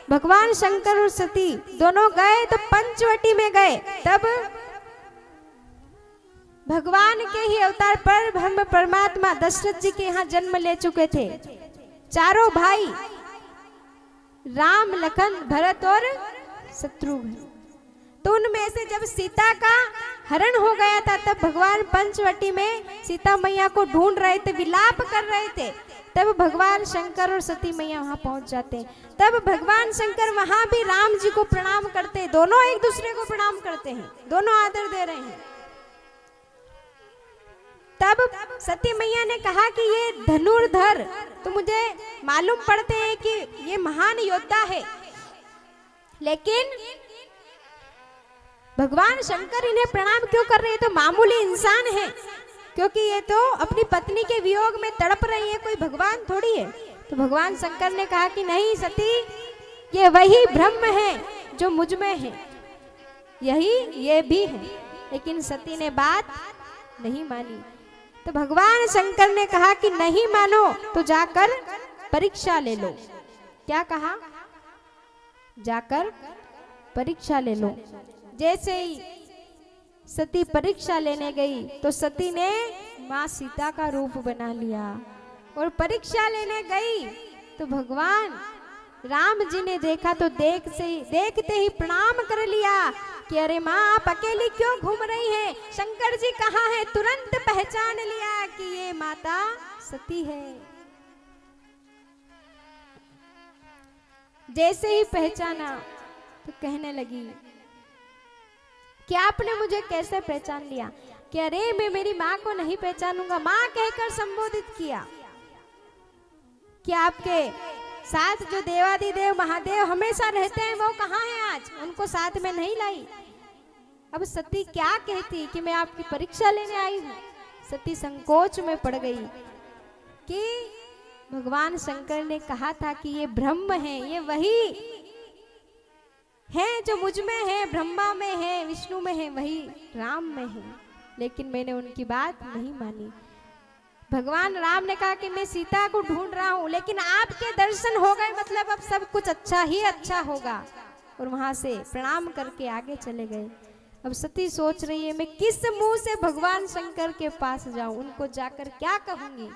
भगवान शंकर और सती दोनों गए तो पंचवटी में गए। तब भगवान के ही अवतार पर ब्रह्म परमात्मा दशरथ जी के यहाँ जन्म ले चुके थे। चारों भाई राम, लखन, भरत और शत्रुघ्न। तो उनमें से जब सीता का हरण हो गया था तब भगवान पंचवटी में सीता मैया को ढूंढ रहे थे, विलाप कर रहे थे। तब भगवान शंकर और सती मैया वहां पहुंच जाते हैं। तब भगवान शंकर वहां भी राम जी को प्रणाम करते हैं। दोनों एक दूसरे को प्रणाम करते हैं, दोनों आदर दे रहे हैं। तब सती मैया ने कहा कि ये धनुर्धर तो मुझे मालूम पड़ते हैं कि ये महान योद्धा है, लेकिन भगवान शंकर इन्हें प्रणाम क्यों कर रहे हैं? तो मामूली इंसान है, क्योंकि ये तो अपनी पत्नी के वियोग में तड़प रही है, कोई भगवान थोड़ी है। तो भगवान शंकर ने कहा कि नहीं सती, ये वही ब्रह्म है जो मुझ में है, यही ये भी है। लेकिन सती ने बात नहीं मानी। तो भगवान शंकर ने कहा कि नहीं मानो तो जाकर परीक्षा ले लो। क्या कहा? जाकर परीक्षा ले लो। जैसे ही सती परीक्षा लेने गई तो सती ने माँ सीता का रूप बना लिया और परीक्षा लेने गई तो भगवान राम जी ने देखा तो देखते ही प्रणाम कर लिया कि अरे माँ आप अकेली क्यों घूम रही हैं? शंकर जी कहाँ हैं? तुरंत पहचान लिया कि ये माता सती है। जैसे ही पहचाना तो कहने लगी कि आपने मुझे कैसे पहचान लिया? कि अरे मैं मेरी माँ को नहीं पहचानूंगा, माँ कहकर संबोधित किया। कि आपके साथ जो देवादिदेव महादेव हमेशा रहते हैं वो कहाँ हैं? आज उनको साथ में नहीं लाई। अब सती क्या कहती कि मैं आपकी परीक्षा लेने आई हूँ? सती संकोच में पड़ गई कि भगवान शंकर ने कहा था कि ये ब्रह्म है, ये वही है जो मुझ में है, ब्रह्मा में है, विष्णु में है, वही राम में है। लेकिन मैंने उनकी बात नहीं मानी। भगवान राम ने कहा कि मैं सीता को ढूंढ रहा हूं, लेकिन आपके दर्शन हो गए, मतलब अब सब कुछ अच्छा ही अच्छा होगा। और वहां से प्रणाम करके आगे चले गए। अब सती सोच रही है मैं किस मुंह से भगवान शंकर के पास जाऊं, उनको जाकर क्या कहूंगी।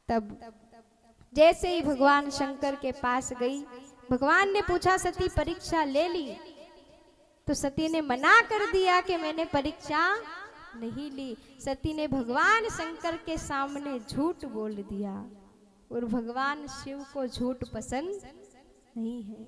तब जैसे ही भगवान शंकर के पास गई, भगवान ने पूछा सती परीक्षा ले ली? तो सती ने मना कर दिया कि मैंने परीक्षा नहीं ली। सती ने भगवान शंकर के सामने झूठ बोल दिया और भगवान शिव को झूठ पसंद नहीं है।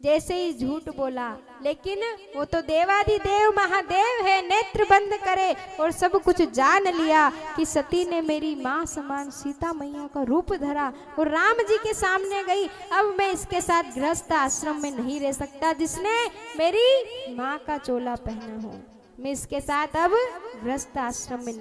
जैसे ही झूठ बोला, लेकिन वो तो देवादिदेव महादेव है, नेत्र बंद करे और सब कुछ जान लिया कि सती ने मेरी माँ समान सीता मैया का रूप धरा और राम जी के सामने गई। अब मैं इसके साथ गृहस्थ आश्रम में नहीं रह सकता जिसने मेरी माँ का चोला पहना हो। मैं इसके साथ अब गृहस्थ आश्रम में